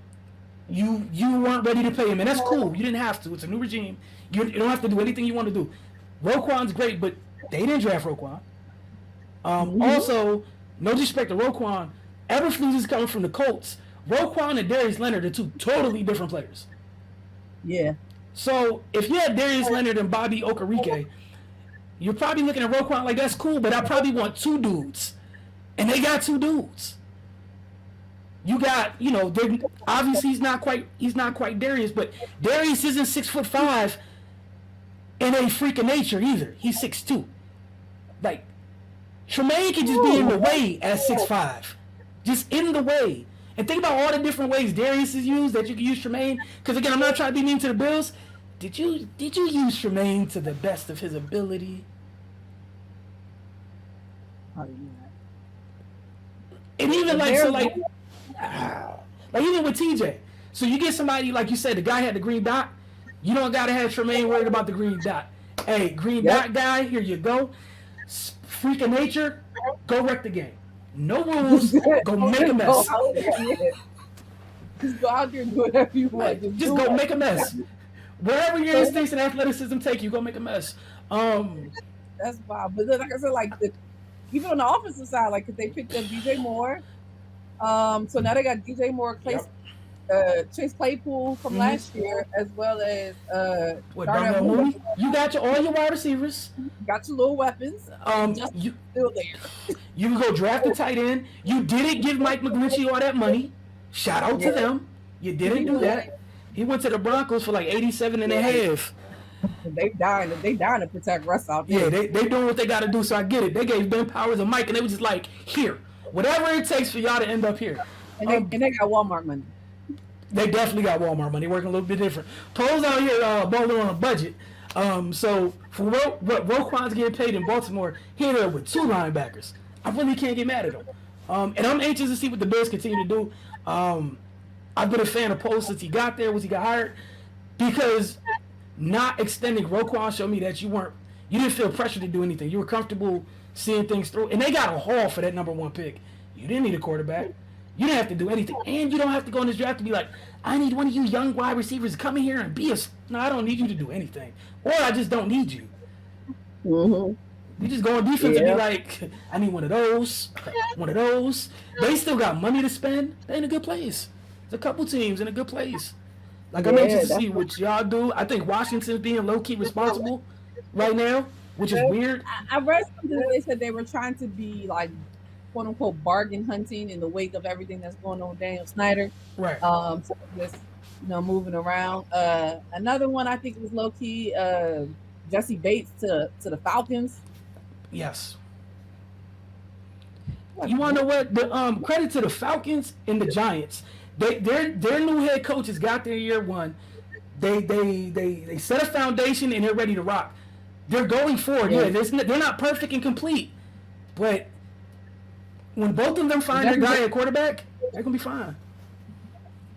you weren't ready to pay him, and that's cool. You didn't have to. It's a new regime. You don't have to do anything you want to do. Roquan's great, but they didn't draft Roquan. Also, no disrespect to Roquan, Eberflus is coming from the Colts. Roquan and Darius Leonard are two totally different players. Yeah. So if you had Darius Leonard and Bobby Okereke, you're probably looking at Roquan like, that's cool, but I probably want two dudes. And they got two dudes. You got, obviously he's not quite Darius, but Darius isn't 6'5" and a freak of nature either. He's 6'2". Like, Tremaine can just be in the way at 6'5". Just in the way. And think about all the different ways Darius is used that you can use Tremaine. Because again, I'm not trying to be mean to the Bills. Did you use Tremaine to the best of his ability? And even like even with TJ. So you get somebody, like you said, the guy had the green dot. You don't got to have Tremaine worried about the green dot. Hey, green dot guy, here you go. Freak of nature, go wreck the game. No rules, go make a mess. Just go out there and do whatever you want. Just go make a mess. Wherever your instincts and athleticism take you, go make a mess. That's wild. But like I said, even on the offensive side, like, 'cause they picked up DJ Moore. So now they got DJ Moore, Chase Claypool from last year, as well as Darnell Mooney. You got all your wide receivers. Got your little weapons. You still there. You can go draft a tight end. You didn't give Mike McGlinchey all that money. Shout out to them. You didn't do that. He went to the Broncos for like 87 and a half. They dying to protect Russ out there. Yeah, they doing what they got to do, so I get it. They gave Ben Powers a mic, and they were just like, here, whatever it takes for y'all to end up here. And they got Walmart money. They definitely got Walmart money, working a little bit different. Poe's out here balling on a budget. So for what Roquan's getting paid in Baltimore, here there with two linebackers. I really can't get mad at him. And I'm anxious to see what the Bills continue to do. I've been a fan of Poe since he got there, once he got hired, because not extending Roquan showed me that you didn't feel pressure to do anything. You were comfortable seeing things through. And they got a haul for that number 1 pick. You didn't need a quarterback. You didn't have to do anything. And you don't have to go in this draft to be like, I need one of you young wide receivers to come in here and be no, I don't need you to do anything. Or I just don't need you. Mm-hmm. You just go on defense and be like, I need one of those. They still got money to spend. They in a good place. There's a couple teams in a good place. Like, I'm anxious to see what y'all do. I think Washington's being low-key responsible right now, which is weird. I read something that they said they were trying to be, like, quote-unquote bargain hunting in the wake of everything that's going on with Daniel Snyder. Right. So just, moving around. Another one I think was low-key, Jesse Bates to the Falcons. Yes. You want to know what? The credit to the Falcons and the Giants. Their new head coaches got their year one. They set a foundation and they're ready to rock. They're going forward. Yeah, they're not perfect and complete, but when both of them find their guy at quarterback, they're gonna be fine.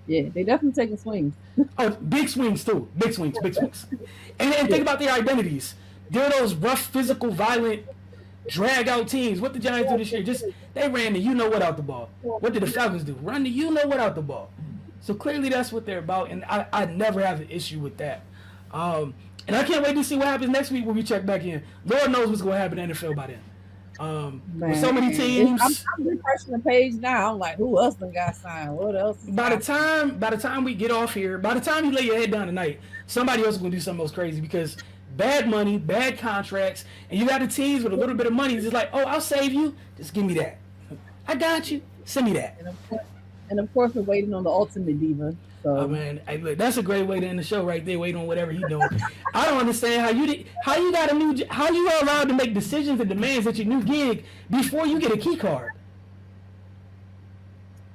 Yeah, they definitely taking swings. Oh, big swings too. Big swings. And think about their identities. They're those rough, physical, violent, drag out teams. What the Giants do this year? They ran the you-know-what out the ball. What did the Falcons do? Run the you-know-what out the ball. So clearly that's what they're about, and I never have an issue with that. And I can't wait to see what happens next week when we check back in. Lord knows what's going to happen in the NFL by then. With so many teams. I'm refreshing the page now. I'm like, who else done got signed? What else? By the time we get off here, by the time you lay your head down tonight, somebody else is going to do something else crazy because bad money, bad contracts, and you got the teams with a little bit of money. It's just like, oh, I'll save you. Just give me that. I got you. Send me that. And of course, we're waiting on the ultimate diva. So. Oh man, look, that's a great way to end the show right there. Waiting on whatever he's doing. I don't understand how you are allowed to make decisions and demands at your new gig before you get a key card.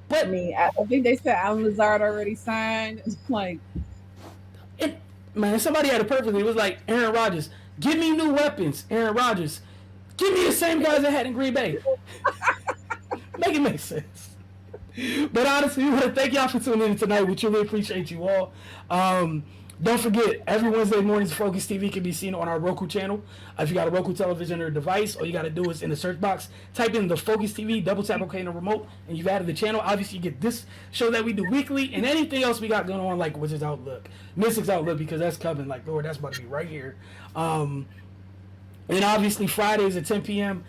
But I think they said Alan Lazard already signed. Like, man, somebody had it perfectly. It was like Aaron Rodgers. Give me new weapons, Aaron Rodgers. Give me the same guys I had in Green Bay. Make it make sense. But honestly, we want to thank y'all for tuning in tonight. We truly appreciate you all. Don't forget, every Wednesday morning's Focus TV can be seen on our Roku channel. If you got a Roku television or device, all you got to do is in the search box, type in the Focus TV, double tap OK on the remote, and you've added the channel. Obviously, you get this show that we do weekly and anything else we got going on, like Wizards Outlook, Mystics Outlook, because that's coming. Like, Lord, that's about to be right here. And obviously, Fridays at 10 p.m.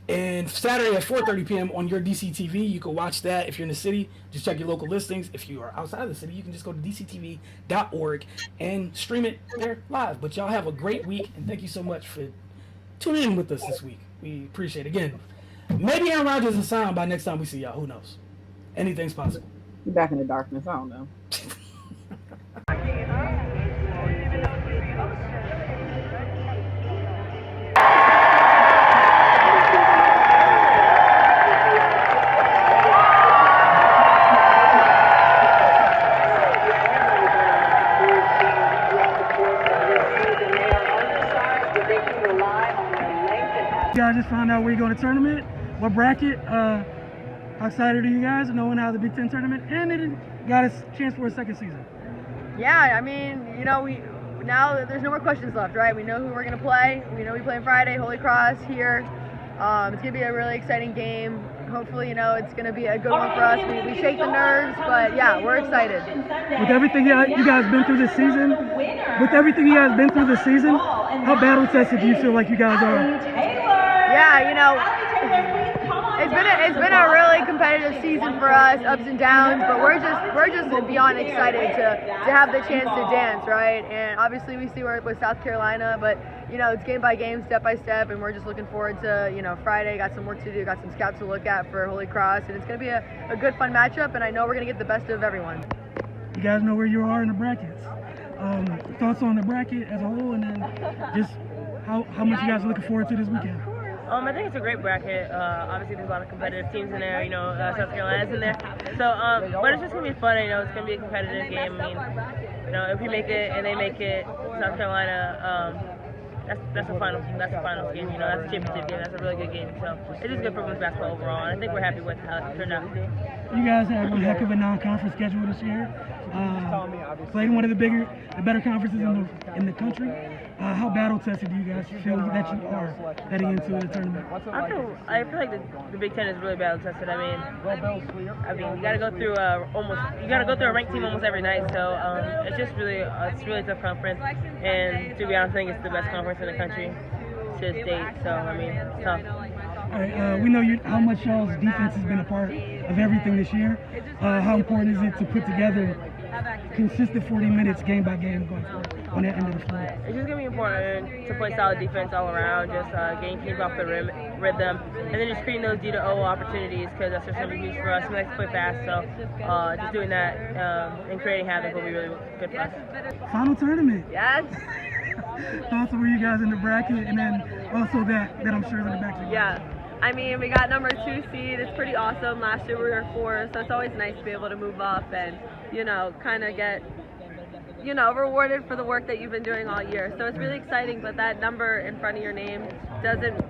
and Saturday at 4:30 p.m. on your DC TV. You can watch that. If you're in the city, just check your local listings. If you are outside of the city, you can just go to dctv.org and stream it there live. But y'all have a great week, and thank you so much for tuning in with us this week. We appreciate it. Again, maybe Aaron Rodgers is signed by next time we see y'all. Who knows? Anything's possible. You're back in the darkness. I don't know. I just found out where you go to tournament, what bracket. How excited are you guys knowing how the Big Ten tournament ended and got a chance for a second season? Yeah, I mean, you know, now there's no more questions left, right? We know who we're gonna play. We know we play on Friday, Holy Cross here. It's gonna be a really exciting game. Hopefully, you know, it's gonna be a good one for us. We shake the nerves, but yeah, we're excited. With everything you guys been through this season, how battle tested do you feel like you guys are? Yeah, you know, it's been a really competitive season for us, ups and downs, but we're just beyond excited to have the chance to dance, right? And obviously we see we're with South Carolina, but you know, it's game by game, step by step, and we're just looking forward to, you know, Friday. Got some work to do, got some scouts to look at for Holy Cross, and it's going to be a good, fun matchup, and I know we're going to get the best of everyone. You guys know where you are in the brackets. Thoughts on the bracket as a whole, and then just how much you guys are looking forward to this weekend? I think it's a great bracket. Obviously, there's a lot of competitive teams in there. You know, South Carolina's in there. So, but it's just gonna be fun. You know, it's gonna be a competitive game. I mean, you know, if we make it and they make it, South Carolina, that's a finals game. You know, that's a championship game. That's a really good game. So, it's just good for women's basketball overall. And I think we're happy with how it turned out. You guys have a heck of a non-conference schedule this year. Playing one of the better conferences in the country. How battle tested do you guys feel that you are heading into the tournament? I feel like the Big Ten is really battle tested. I mean, you got to go through a ranked team almost every night. So it's just really it's a really tough conference. And to be honest, I think it's the best conference in the country to this date. So I mean, it's tough. All right, we know how much y'all's defense has been a part of everything this year. How important is it to put together consistent 40 minutes game by game going forward on that end of the floor? It's just going to be important to play solid defense all around, just getting teams off the rhythm, and then just creating those D-to-O opportunities, because that's just something huge for us. We like to play fast, so just doing that and creating havoc will be really good for us. Final tournament. Yes. Thoughts on where you guys in the bracket, and then also that I'm sure is in the back of the Yeah. I mean, we got number 2 seed. It's pretty awesome. Last year we were 4, so it's always nice to be able to move up and, you know, kind of get, you know, rewarded for the work that you've been doing all year. So it's really exciting, but that number in front of your name doesn't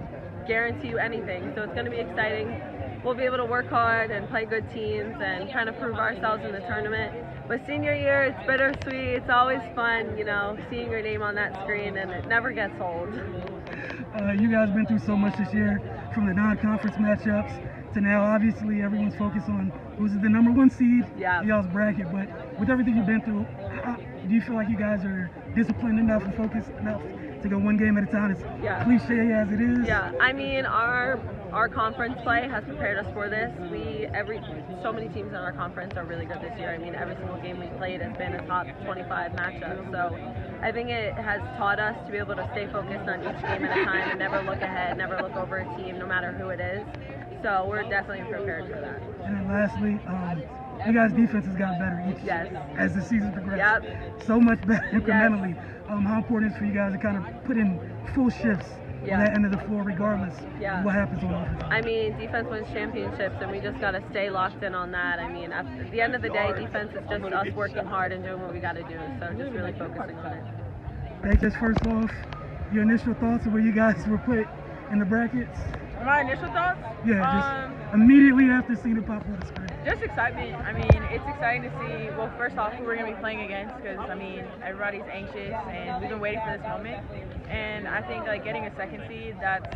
guarantee you anything. So it's going to be exciting. We'll be able to work hard and play good teams and kind of prove ourselves in the tournament. But senior year, it's bittersweet. It's always fun, you know, seeing your name on that screen, and it never gets old. You guys been through so much this year, from the non-conference matchups to now obviously everyone's focused on who's the number 1 seed in y'all's bracket. But with everything you've been through, do you feel like you guys are disciplined enough and focused enough to go one game at a time, as cliche as it is? Yeah, I mean, our conference play has prepared us for this. So many teams in our conference are really good this year. I mean, every single game we played has been a top 25 matchup. So I think it has taught us to be able to stay focused on each game at a time and never look ahead, never look over a team, no matter who it is. So we're definitely prepared for that. And then lastly, you guys' defense has gotten better as the season progressed. Yep. So much better incrementally. How important is it for you guys to kind of put in full shifts on that end of the floor, regardless of what happens on offense? I mean, defense wins championships, and we just got to stay locked in on that. I mean, at the end of the day, defense is just us working hard and doing what we got to do. So just really focusing on it. Hey, just first off, your initial thoughts of where you guys were put in the brackets? My initial thoughts? Yeah, immediately after seeing it pop on the screen? Just excitement. I mean, it's exciting to see, well, first off, who we're going to be playing against because, I mean, everybody's anxious and we've been waiting for this moment. And I think, like, getting a second seed, that's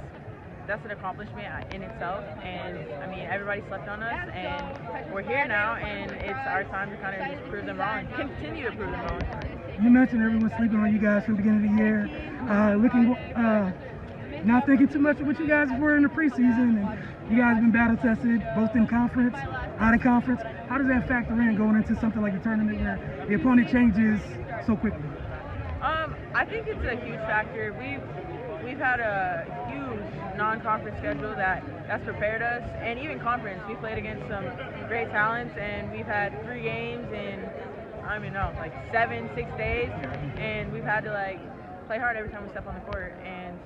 an accomplishment in itself. And, I mean, everybody slept on us and we're here now and it's our time to kind of just prove them wrong, continue to prove them wrong. You mentioned everyone sleeping on you guys from the beginning of the year. Not thinking too much of what you guys were in the preseason, and you guys have been battle tested both in conference, out of conference. How does that factor in going into something like a tournament where the opponent changes so quickly? I think it's a huge factor. We've had a huge non-conference schedule that's prepared us, and even conference. We played against some great talents, and we've had 3 games in, I don't even know, like 6 days, and we've had to like play hard every time we step on the court. And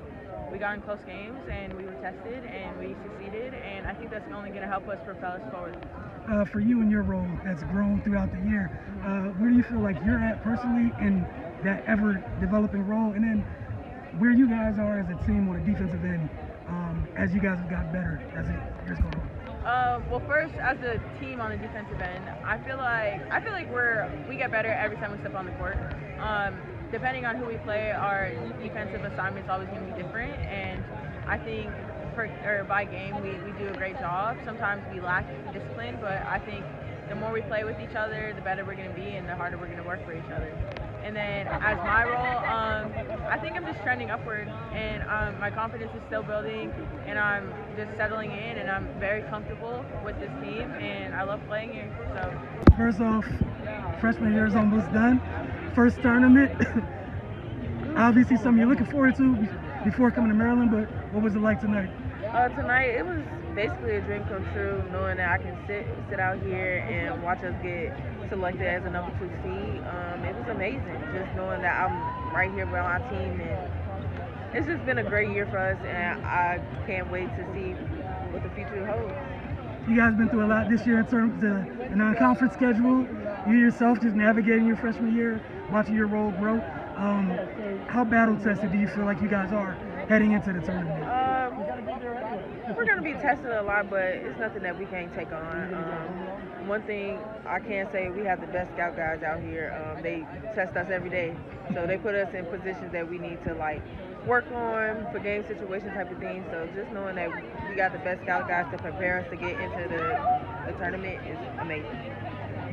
we got in close games and we were tested and we succeeded, and I think that's only going to help us propel us forward. For you and your role that's grown throughout the year, where do you feel like you're at personally in that ever-developing role, and then where you guys are as a team on the defensive end as you guys have got better as the years go on? Well, first, as a team on the defensive end, I feel like we get better every time we step on the court. Depending on who we play, our defensive assignment is always going to be different, and I think by game we do a great job. Sometimes we lack discipline, but I think the more we play with each other, the better we're going to be and the harder we're going to work for each other. And then as my role, I think I'm just trending upward, and my confidence is still building, and I'm just settling in, and I'm very comfortable with this team, and I love playing here. So first off, freshman year is almost done. First tournament, obviously something you're looking forward to before coming to Maryland, but what was it like tonight? Tonight, it was basically a dream come true, knowing that I can sit out here and watch us get selected as a number 2 seed. It was amazing, just knowing that I'm right here with my team, and it's just been a great year for us, and I can't wait to see what the future holds. You guys been through a lot this year in terms of the non-conference schedule. You yourself just navigating your freshman year, watching your role grow. How battle-tested do you feel like you guys are heading into the tournament? We're going to be tested a lot, but it's nothing that we can't take on. One thing I can say, we have the best scout guys out here. They test us every day, so they put us in positions that we need to like work on for game situation type of thing. So just knowing that we got the best scout guys to prepare us to get into the tournament is amazing.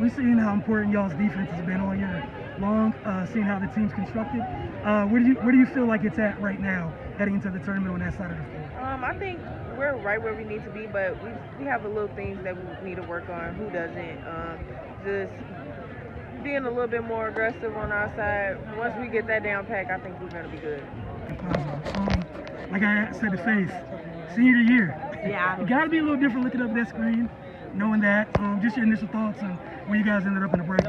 We've seen how important y'all's defense has been all year long, seeing how the team's constructed. Where do you feel like it's at right now, heading into the tournament on that side of the floor? I think we're right where we need to be, but we have a little things that we need to work on. Who doesn't? Just being a little bit more aggressive on our side. Once we get that down pack, I think we're going to be good. Like I said to Faith, senior year. Yeah. It got to be a little different looking up at that screen, knowing that. Just your initial thoughts on where you guys ended up in the break.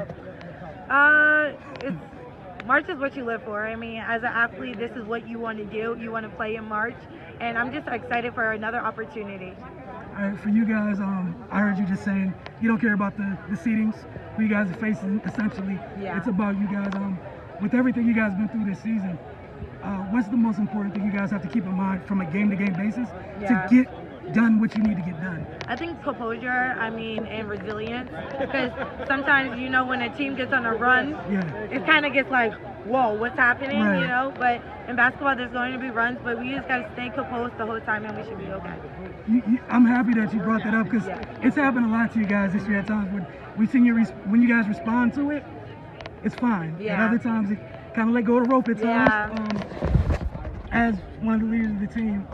March is what you live for. I mean, as an athlete, this is what you want to do. You want to play in March, and I'm just excited for another opportunity. All right, for you guys, I heard you just saying you don't care about the seedings, who you guys are facing, essentially. Yeah. It's about you guys. With everything you guys have been through this season, what's the most important thing you guys have to keep in mind from a game-to-game basis to get done what you need to get done? I think composure, and resilience, because sometimes, when a team gets on a run, it kind of gets like, whoa, what's happening, right. But in basketball, there's going to be runs, but we just got to stay composed the whole time, and we should be okay. I'm happy that you brought that up, because it's happened a lot to you guys this year at times when we've seen you when you guys respond to it, it's fine. Yeah. At other times, it kind of let go of the rope at times. As one of the leaders of the team,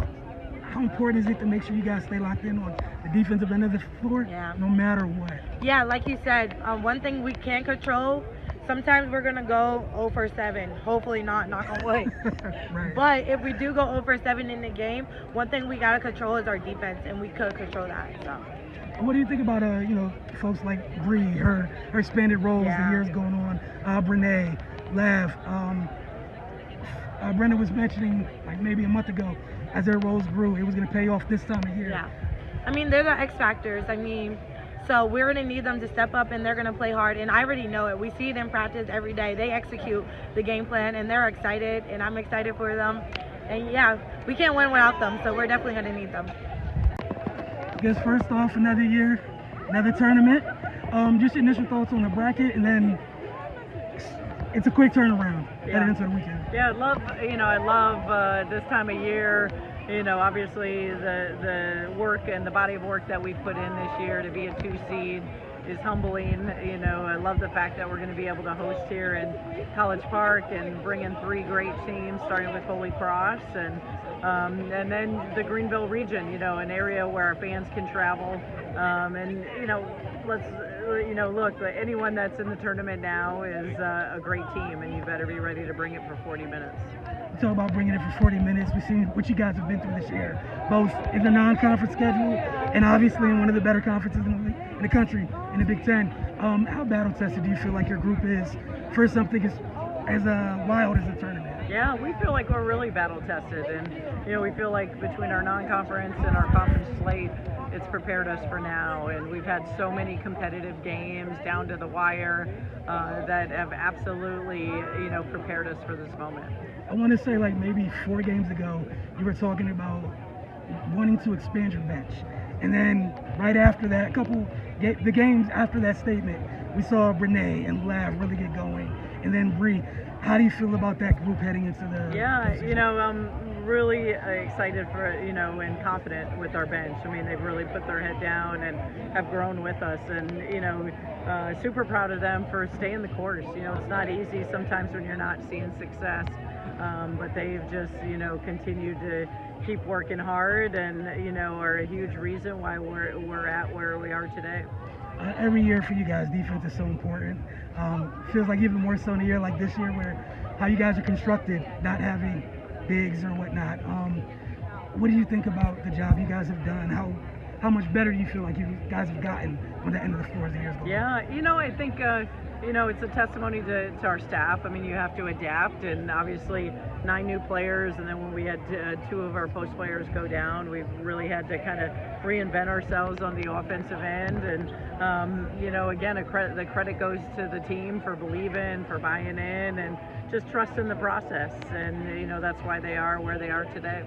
how important is it to make sure you guys stay locked in on the defensive end of the floor, no matter what? Yeah, like you said, one thing we can't control, sometimes we're going to go 0 for 7. Hopefully not, knock on wood. Right. But if we do go 0 for 7 in the game, one thing we got to control is our defense, and we could control that. So. What do you think about, folks like Bree, her expanded roles, the years going on, Brene, Lav, Brenda was mentioning, like maybe a month ago, as their roles grew, it was going to pay off this time of year. Yeah. They're the X factors. So we're going to need them to step up, and they're going to play hard. And I already know it. We see it in practice every day. They execute the game plan, and they're excited, and I'm excited for them. And, we can't win without them, so we're definitely going to need them. I guess first off, another year, another tournament. Just your initial thoughts on the bracket, and then it's a quick turnaround headed into the weekend. Yeah, I love this time of year. Obviously the work and the body of work that we've put in this year to be a 2 seed is humbling. I love the fact that we're going to be able to host here in College Park and bring in 3 great teams, starting with Holy Cross and then the Greenville region, an area where our fans can travel. Look, anyone that's in the tournament now is a great team, and you better be ready to bring it for 40 minutes. You talk about bringing it for 40 minutes. We've seen what you guys have been through this year, both in the non-conference schedule and obviously in one of the better conferences in the country, in the Big Ten. How battle-tested do you feel like your group is for something as wild as a tournament? Yeah, we feel like we're really battle-tested, and we feel like between our non-conference and our conference slate, it's prepared us for now, and we've had so many competitive games down to the wire that have absolutely, prepared us for this moment. I want to say, like, maybe 4 games ago, you were talking about wanting to expand your bench, and then right after that, the games after that statement, we saw Renee and Lav really get going, and then Bree. How do you feel about that group heading into the? Yeah, I'm really excited for and confident with our bench. I mean, they've really put their head down and have grown with us, and super proud of them for staying the course. It's not easy sometimes when you're not seeing success, but they've just continued to keep working hard, and are a huge reason why we're at where we are today. Every year for you guys, defense is so important. Feels like even more so in a year like this year, where how you guys are constructed, not having bigs or whatnot. What do you think about the job you guys have done? How much better do you feel like you guys have gotten on the end of the floor as the years go on? Yeah, I think it's a testimony to our staff. I mean, you have to adapt, and obviously 9 new players, and then when we had 2 of our post players go down, we've really had to kind of reinvent ourselves on the offensive end. And again, the credit goes to the team for believing, for buying in, and just trusting the process. And that's why they are where they are today.